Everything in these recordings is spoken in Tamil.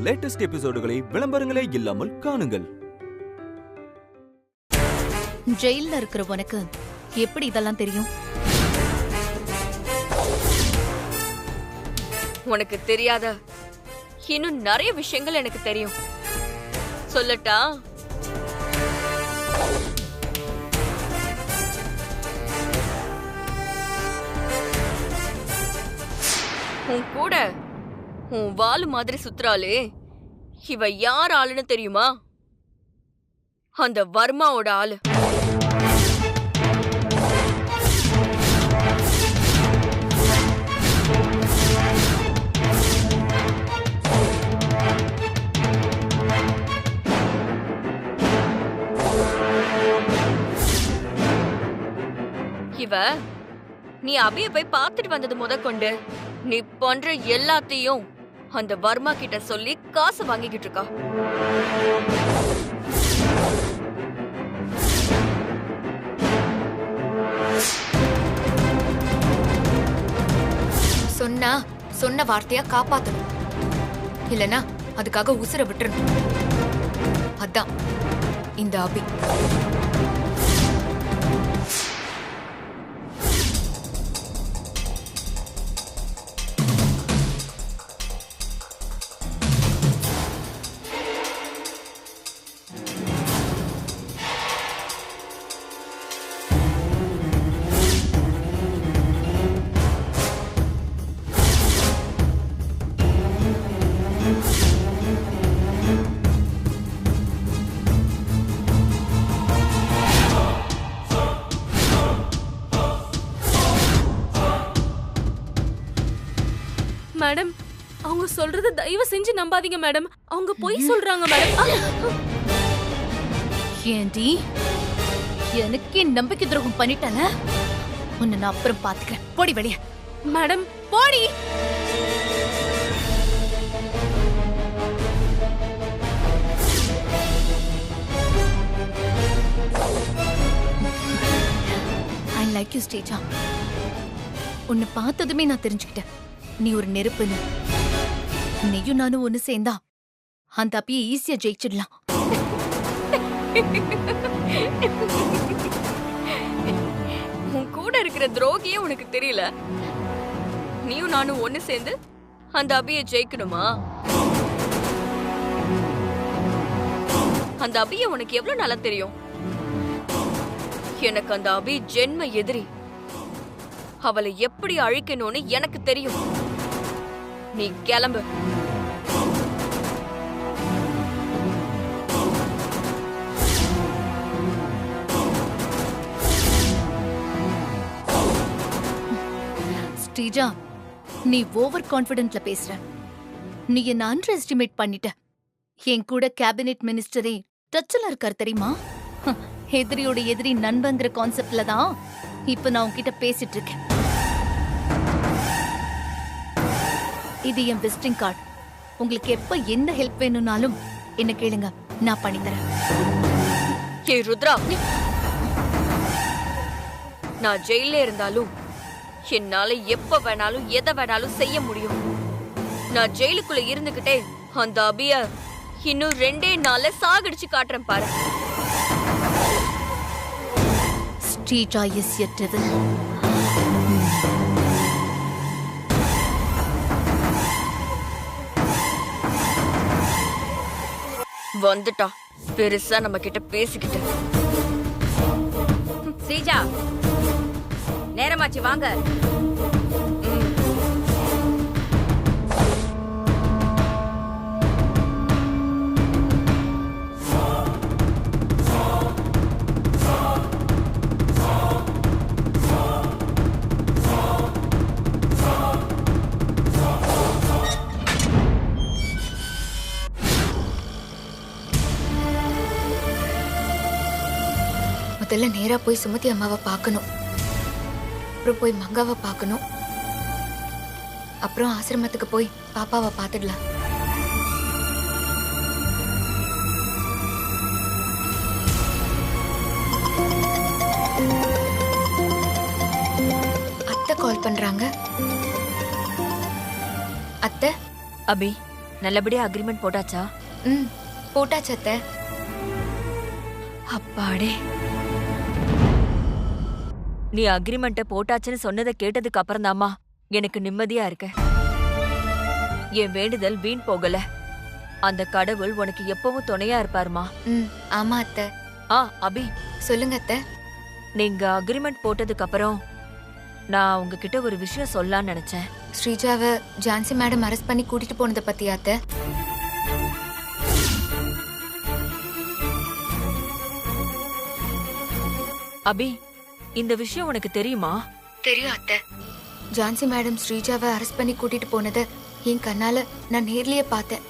லேட்டஸ்ட் எபிசோடுகளை விளம்பரங்களே இல்லாமல் காணுங்கள். ஜெயில்ல இருக்கிற உனக்கு எப்படி இதெல்லாம் தெரியும்? உனக்கு தெரியாத இன்னும் நிறைய விஷயங்கள் எனக்கு தெரியும். சொல்லட்டா? உன் கூட உன் வாலு மாதிரி சுத்துறாளே, இவ யார் ஆளுன்னு தெரியுமா? அந்த வர்மாவோட ஆளு. இவ நீ அபிய போய் பார்த்துட்டு வந்தது முதற்கொண்டு நீ பண்ற எல்லாத்தையும் அந்த வர்மா கிட்ட சொல்லி காசு வாங்கிக்கிட்டு இருக்கா. சொன்ன வார்த்தையா காப்பாத்தணும், இல்லனா அதுக்காக உசுர விட்டுறணும். அதான் இந்த அபி. மேடம், அவங்க சொல்றத தயவு செஞ்சு நம்பாதீங்க மேடம். அவங்க பொய் சொல்றாங்க மேடம். ஏண்டி எனக்கே நம்பிக்கை துரோகம் பண்ணிட்டல? உன்னை நான் அப்புறம் பாத்துக்கிறேன். போடி வெளியே. மேடம் போடி. ஐ லைக் யூ ஸ்டேஜா. உன்னை பார்த்ததுமே நான் தெரிஞ்சுக்கிட்டேன் நீ ஒரு நெருப்புன்னு. நீயும் நானும் ஒண்ணு சேர்ந்தா அந்த அப்பியை ஈஸியா ஜெயிச்சிடலாம். உன் கூட இருக்கிற துரோகியே உனக்கு தெரியல. நீயும் நானும் ஒண்ணு சேர்ந்து அந்த அபியை ஜெயிக்கணுமா? அந்த அபியை உனக்கு எவ்வளவு நல்லா தெரியும்? எனக்கு அந்த அபி ஜென்ம எதிரி. அவளை எப்படி அழிக்கணும்னு எனக்கு தெரியும். நீ கிளம்பு. ஸ்ரீஜா, நீ ஓவர் கான்ஃபிடென்ட்ல பேசுற. நீ என்ன அண்டர் எஸ்டிமேட் பண்ணிட்ட. என் கூட கேபினெட் மினிஸ்டரே டச்ல இருக்கார் தெரியுமா? எதிரியோட எதிரி நண்பங்கிற கான்செப்ட்ல தான் இப்ப நான் உன்கிட்ட பேசிட்டு இருக்கேன். இது என் விசிட்டிங் கார்டு. உங்களுக்கு எப்ப எந்த ஹெல்ப் வேணும்னாலும் என்ன கேளுங்க, நான் பண்ணித்தரேன். ஏய் ருத்ரா, நான் ஜெயில இருந்தாலும் என்னால எப்ப வேணாலும் எதை வேணாலும் செய்ய முடியும். நான் ஜெயிலுக்குள்ள இருந்துகிட்டே அந்த அபிய இன்னும் 2 நாள்ல சாகடிச்சு காட்டுறேன் பாரு. Sreeja is a devil. வந்துட்டா பெருசா நம்ம கிட்ட பேசிக்கிட்டு. ஸ்ரீஜா, நேரமாச்சு வாங்க. முதல்ல நேரா போய் சுமதி அம்மாவை பார்க்கணும், அப்புறம் போய் மங்காவை பார்க்கணும், அப்புறம் ஆசிரமத்துக்கு போய் பாப்பாவை பார்த்துடலாம். அத்தை கால் பண்றாங்க. அத்தை, அபி நல்லபடியா அக்ரிமெண்ட் போட்டாச்சா? ம் போட்டாச்சு அத்தை. அப்பாடே, நீ அக்ரிமெண்ட்ட போட்டாச்சுன்னு சொன்னதை கேட்டதுக்கு அப்புறம் தாமா எனக்கு நிம்மதியா இருக்க. என் வேண்டுதல் வீண் போகல. அந்த கடவுள் உனக்கு எப்பவும் துணையா இருப்பாருமா. ம் ஆமா அத்தை. அபி, சொல்லுங்க அத்தை. நீங்க அக்ரிமெண்ட் போட்டதுக்கு அப்புறம் நான் உங்ககிட்ட ஒரு விஷயம் சொல்லலாம்னு நினைச்சேன். ஸ்ரீஜாவை ஜான்சி மேடம் அரெஸ்ட் பண்ணி கூட்டிட்டு போனதை பத்தி அத்தை. அபி, இந்த விஷயம் உனக்கு தெரியுமா? தெரியும் அத்தை. ஜான்சி மேடம் ஸ்ரீஜாவை அரெஸ்ட் பண்ணி கூட்டிட்டு போனதை என் கண்ணால நான் நேர்லயே பார்த்தேன்.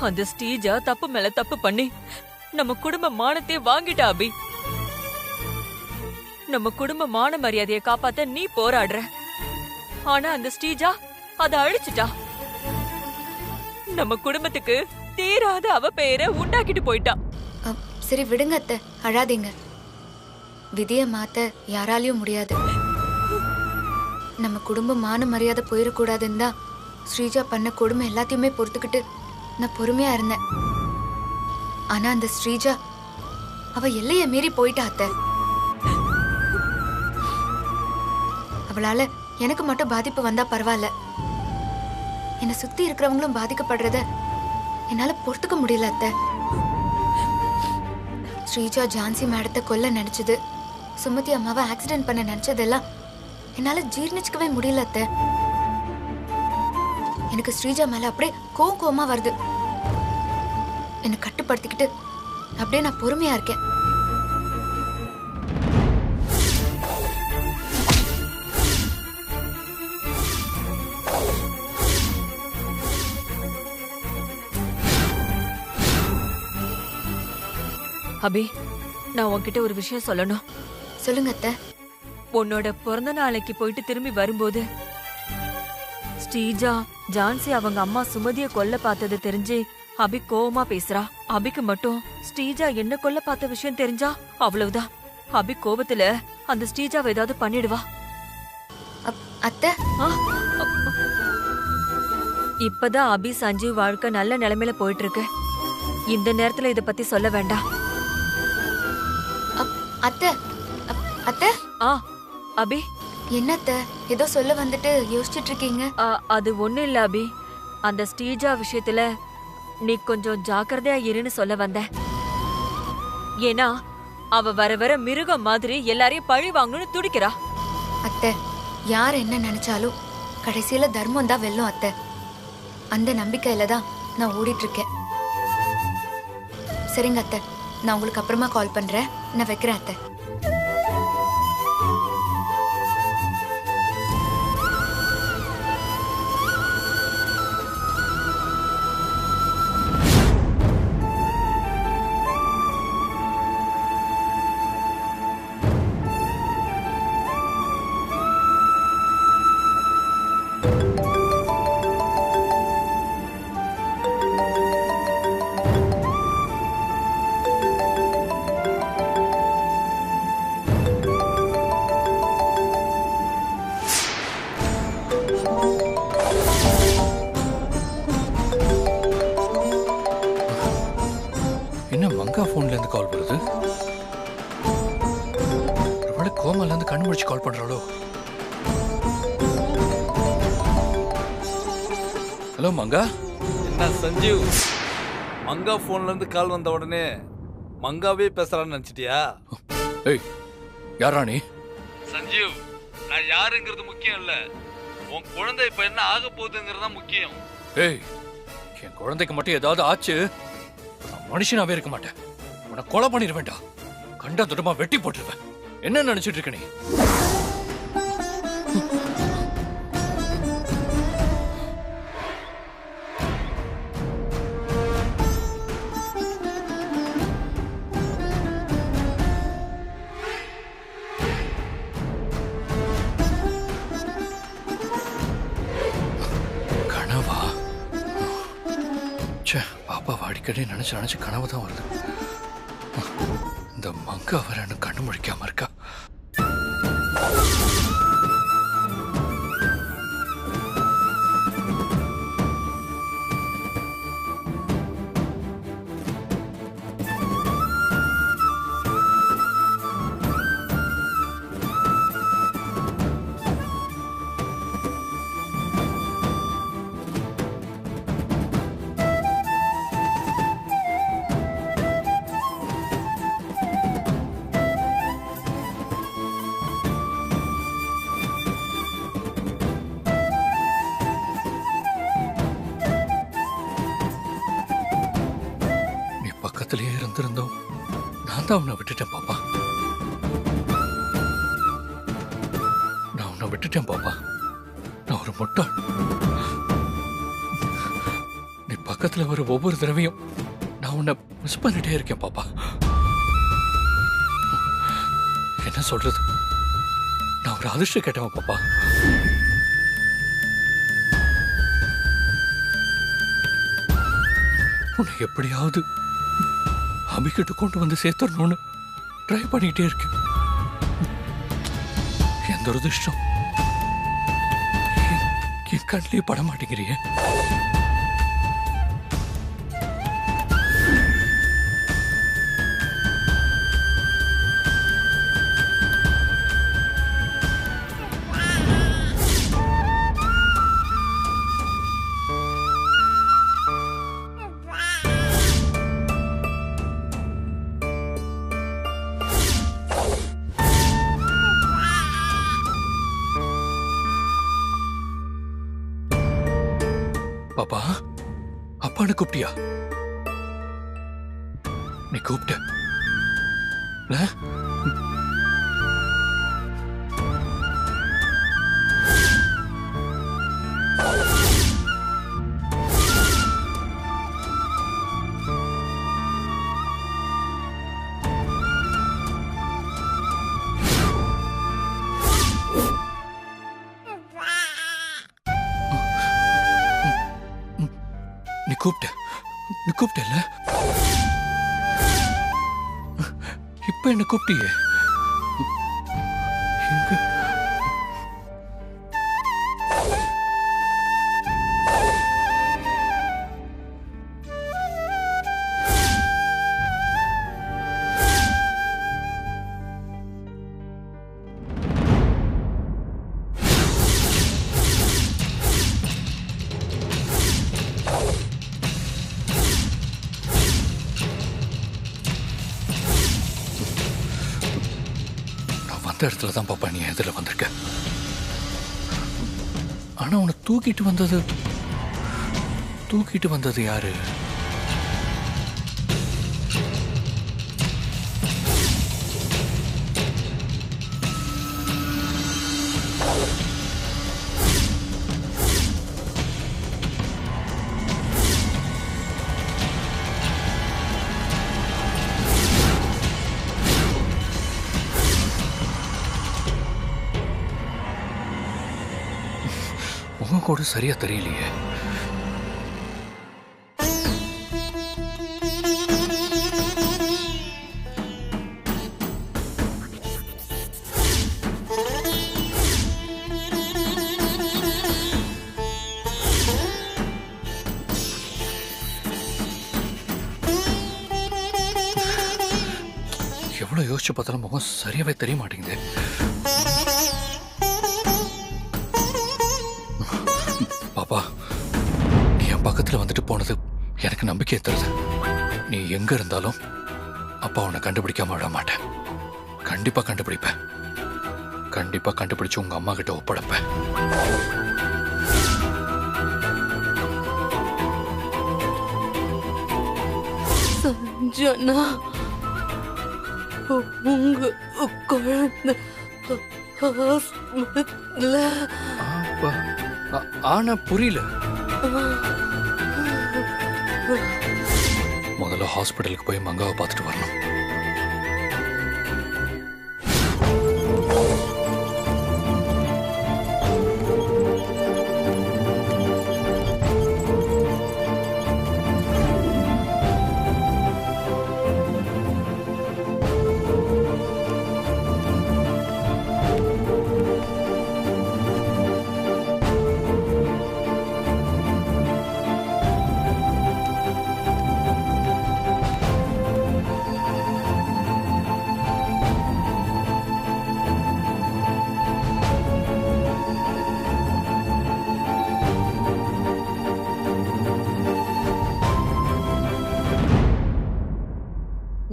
அந்த ஸ்ரீஜா தப்பு மேல தப்பு பண்ணி நம்ம குடும்ப மானத்தை வாங்கிட்டா அபி. நம்ம குடும்ப மான மரியாதையை காப்பாத்த நீ போராடுற. ஆனா அந்த ஸ்ரீஜா அதை அழிச்சிட்டா. நம்ம குடும்பத்துக்கு தீராத அவ பெயரை உண்டாக்கிட்டு போயிட்டா. சரி விடுங்க அத்தை, அழாதீங்க. விதிய மாத்த யாராலையும் முடியாது. நம்ம குடும்ப மான மரியாதை போயிடக்கூடாதுன்னு தான் ஸ்ரீஜா பண்ண கொடுமை எல்லாத்தையுமே பொறுத்துக்கிட்டு நான் பொறுமையா இருந்தேன். ஆனா அந்த ஸ்ரீஜா அவ எல்லைய மீறி போயிட்டா அத்தை. அவளால எனக்கு மட்டும் பாதிப்பு வந்தா பரவாயில்ல, என்னை சுத்தி இருக்கிறவங்களும் பாதிக்கப்படுறத என்னால பொறுத்துக்க முடியல அத்தை. ஸ்ரீஜா ஜான்சி மேடத்தை கொல்ல நினைச்சது, சுமதி அம்மாவை ஆக்சிடென்ட் பண்ண நினைச்சதெல்லாம் என்னால ஜீர்ணிச்சுக்கவே முடியல அத்தை. எனக்கு ஸ்ரீஜா மேல அப்படியே கோவமா வருது. என்னை கட்டுப்படுத்திக்கிட்டு அப்படியே நான் பொறுமையா இருக்கேன். அபி, நான் உன்கிட்ட ஒரு விஷயம் சொல்லணும். சொல்லுங்க அத்தை. உன்னோட பிறந்த நாளைக்கு போயிட்டு திரும்பி வரும்போது ஸ்ரீஜா ஜான்சி அவங்க அம்மா சுமதிய கொல்ல பார்த்தது தெரிஞ்சு அபி கோவமா பேசுறா. அபிக்கு மட்டும் ஸ்ரீஜா என்ன கொல்ல பார்த்த விஷயம் தெரிஞ்சா அவ்வளவுதான். அபி கோபத்துல அந்த ஸ்ரீஜாவை ஏதாவது பண்ணிடுவா. அத்தை, இப்பதான் அபி சஞ்சீவ் வாழ்க்கை நல்ல நிலைமையில போயிட்டு இருக்கு. இந்த நேரத்துல இத பத்தி சொல்ல வேண்டாம். அத்தை, அத்தை. அபி, என்னத்த ஏதோ சொல்ல வந்துட்டு யோசிச்சுட்டு இருக்கீங்க? அது ஒண்ணும் இல்ல அபி. அந்த ஸ்ரீஜா விஷயத்துல நீ கொஞ்சம் ஜாக்கிரதையா இருன்னு சொல்ல வந்த. ஏன்னா அவ வர வர மிருகம் மாதிரி எல்லாரையும் பழி வாங்கணும்னு துடிக்கிறா. அத்தை, யார் என்ன நினைச்சாலும் கடைசியில தர்மம் தான் வெல்லும் அத்தை. அந்த நம்பிக்கையில தான் நான் ஓடிட்டு இருக்கேன். சரிங்க அத்தை, நான் உங்களுக்கு அப்புறமா கால் பண்றேன். நான் வைக்கிறேன் அத்தை. என்ன மங்கா போன்ல இருந்து கால் வருது? ஒருவேளை கோமால இருந்து கண்ணு முடிச்சு கால் பண்றாளோ? ஹலோ மங்கா. என்ன சஞ்சீவ், மங்கா போன்ல இருந்து கால் வந்த உடனே மங்காவே பேசுறான்னு நினைச்சிட்டியா? ஏய், யாரா நீ? சஞ்சீவ், நான் யாருங்கிறது முக்கியம் இல்ல, உன் குழந்தை இப்ப என்ன ஆக போகுதுங்கிறது தான் முக்கியம். ஏய், என் குழந்தைக்கு மட்டும் ஏதாவது ஆச்சு, மனுஷனாவே இருக்க மாட்டேன். உன்னை கொலை பண்ணிடுவேன்டா. கண்ட துடமா வெட்டி போட்டுருவேன். என்ன நினைச்சிட்டு இருக்க நீ? கனவா? பாப்பா அடிக்கடி நினைச்சு நினைச்சு கனவு தான் வருது. இந்த மங்கா வர கண்ணு முழிக்காம இருக்கா. வந்திருந்தோம் நான் தான் உன்னை விட்டுட்டேன் பாப்பா. நான் உன்னை விட்டுட்டேன் பாப்பா. நான் ஒரு முட்டாள். நீ பக்கத்துல வர ஒவ்வொரு தடவையும் நான் உன்னை மிஸ் பண்ணிட்டே இருக்கேன் பாப்பா. என்ன சொல்றது? நான் ஒரு அதிர்ஷ்டம் கேட்டவன் பாப்பா. உன்னை எப்படியாவது அபிகிட்ட கொண்டு வந்து சேர்த்துடணும்னு ட்ரை பண்ணிக்கிட்டே இருக்கேன். எந்த ஒரு அதிர்ஷ்டம் என் கண்ணிலே பட மாட்டேங்கிறியே. பாப்பா, அப்பான்னு கூப்பிட்டியா? நீ கூப்பிட்ட இல்ல? நீ கூப்பிட்டல? இப்ப என்ன கூப்பிட்டியே? எங்க? அந்த இடத்துல தான் பாப்பா நீ எதில் வந்திருக்க. ஆனா உன்னை தூக்கிட்டு வந்தது யாரு? முகம் கூட சரியா தெரியலையே. எவ்வளவு யோசிச்சு பார்த்தாலும் முகம் சரியாவே தெரிய மாட்டேங்குது. பாப்பா, நீ என் பக்கத்துல வந்துட்டு போனது எனக்கு நம்பிக்கை தருது. நீ எங்க இருந்தாலும் அப்பா உன்னை கண்டுபிடிக்காம விட மாட்டேன். கண்டிப்பா கண்டுபிடிப்பேன். கண்டிப்பா கண்டுபிடிச்சு உங்க அம்மா கிட்ட ஒப்படைப்பேன். சஞ்சனா, உங்க குழந்தை ஹாஸ்பிட்டல்ல. ஆனா புரியல. முதல்ல ஹாஸ்பிட்டலுக்கு போய் மங்காவை பார்த்துட்டு வரணும்.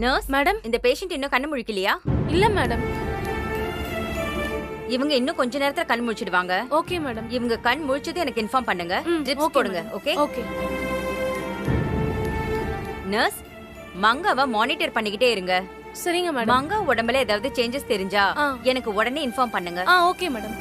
நர்ஸ் மேடம், இந்த பேஷண்ட் இன்னும் கண்ணு முழிக்கலையா? இல்ல மேடம். இவங்க இன்னும் கொஞ்ச நேரத்துல கண் முழிச்சிடுவாங்க. Okay madam. இவங்க கண் முழிச்சது எனக்கு இன்ஃபார்ம் பண்ணுங்க. ட்ரிப்ஸ் ஓகே போடுங்க. மேடம். Okay okay. நர்ஸ், மங்காவை மானிட்டர் பண்ணிக்கிட்டே இருங்க. சரிங்க மேடம். மங்கா உடம்புல ஏதாவது சேஞ்சஸ் தெரிஞ்சா ஆ. எனக்கு உடனே இன்ஃபார்ம் பண்ணுங்க. Okay madam.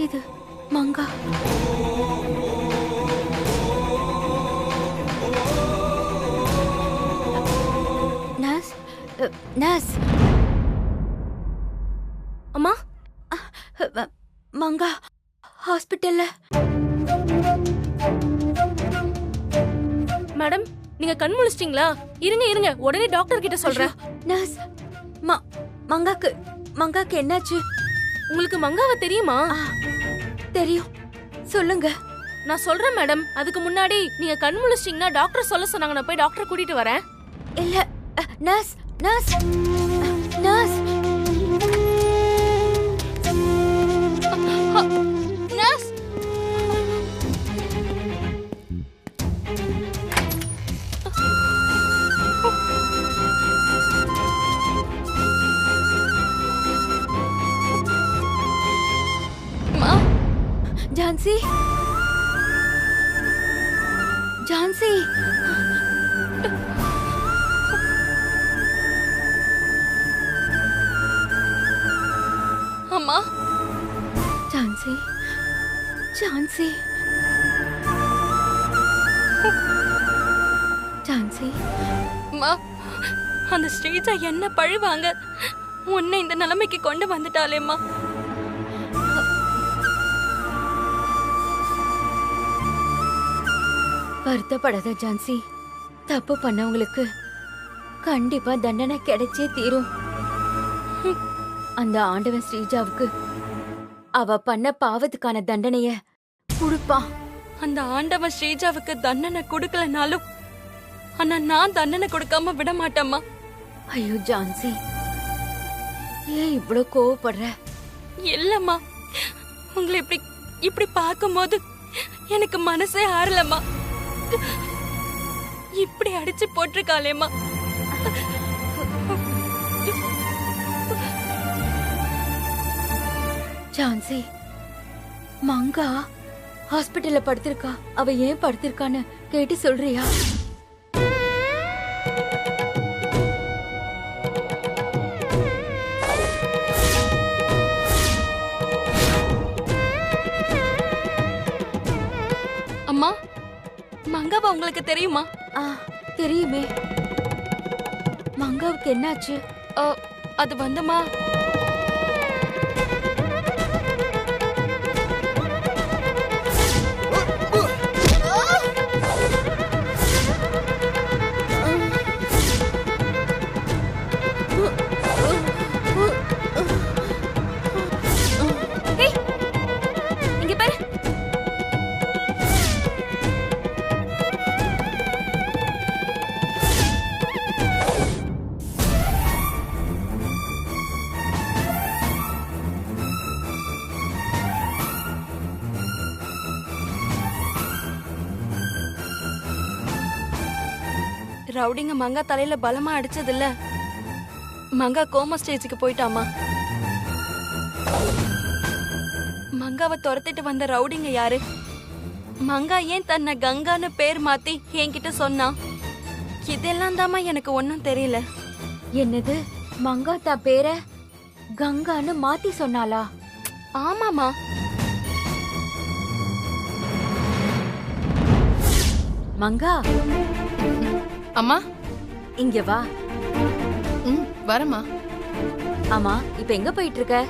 இது மங்கா. Nurse, nurse. அம்மா, மங்கா ஹாஸ்பிட்டல்ல. மேடம் நீங்க கண் முழிச்சிட்டீங்களா? இருங்க இருங்க, உடனே டாக்டர் கிட்ட சொல்றேன். நர்ஸ், மங்காக்கு என்னாச்சு? உங்களுக்கு மங்காவை தெரியுமா? தெரியும், சொல்லுங்க. நான் சொல்றேன் மேடம். அதுக்கு முன்னாடி நீங்க கண் முழிச்சிட்டீங்கன்னா டாக்டர் சொல்ல சொன்னாங்க. நான் போய் டாக்டர் கூட்டிட்டு வரேன். இல்ல, nurse nurse nurse nurse. Jhansi, Jhansi. அம்மா, ஜான்சி, ஜான்சி, ஜான்சி. அம்மா, அந்த ஸ்ரீஜா என்ன பழிவாங்க உன்னை இந்த நிலைமைக்கு கொண்டு வந்துட்டாளேம்மா. வருத்தப்படாத ஜான்சி. தப்பு பண்ணவங்களுக்கு கண்டிப்பா தண்டனை கிடைச்சே தீரும். அந்த ஆண்டவன் ஸ்ரீஜாவுக்கு அவ பண்ண பாவத்துக்கான தண்டனைய கொடுப்பான். அந்த ஆண்டவன் ஸ்ரீஜாவுக்கு தண்டனை கொடுக்கலனாலும் ஆனா நான் தண்டனை கொடுக்காம விட மாட்டேம்மா. ஐயோ ஜான்சி, ஏன் இவ்ளோ கோவப்படுற? இல்லம்மா, உங்களை இப்படி இப்படி பார்க்கும்போது எனக்கு மனசே ஆறலம்மா. இப்படி அடிச்சு போட்டிருக்காளேம்மா. ஜான்சி, மங்கா ஹாஸ்பிட்டல்ல படுத்திருக்கா. அவ ஏன் படுத்திருக்கான்னு கேட்டு சொல்றியா? அம்மா, மங்காவா உங்களுக்கு தெரியுமா? தெரியுமே. மங்காவுக்கு என்னாச்சு? அது வந்துமா, இங்க பாரு. ரவுடிங்க மங்கா தலையில பலமா அடிச்சதில்ல. மங்கா கோமா ஸ்டேஜுக்கு போயிட்டாமா. மங்காவை துரத்திட்டு வந்த ரவுடிங்க யாரு? மங்கா ஏன் தன்னை கங்கான்னு பேர் மாத்தி என்கிட்ட சொன்னா? இதெல்லாம் தாமா எனக்கு ஒன்னும் தெரியல. என்னது, மங்கா தா பேர கங்கான்னு மாத்தி சொன்னாளா? ஆமாமா. மங்கா அம்மா. இங்க வா. வரமா. ஆமா, இப்ப எங்க போயிட்டு இருக்க?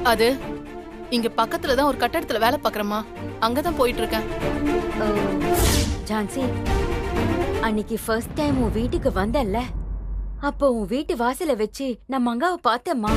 அது இங்க பக்கத்துல தான் ஒரு கட்டடத்துல வேலை பாக்குறமா, அங்கதான் போயிட்டு இருக்கேன். ஓ, ஜான்சி, அன்னைக்கு ஃபர்ஸ்ட் டைம் உன் வீட்டுக்கு வந்தல்ல, அப்போ உன் வீட்டு வாசல வச்சு நான் மங்காவை பார்த்தேம்மா.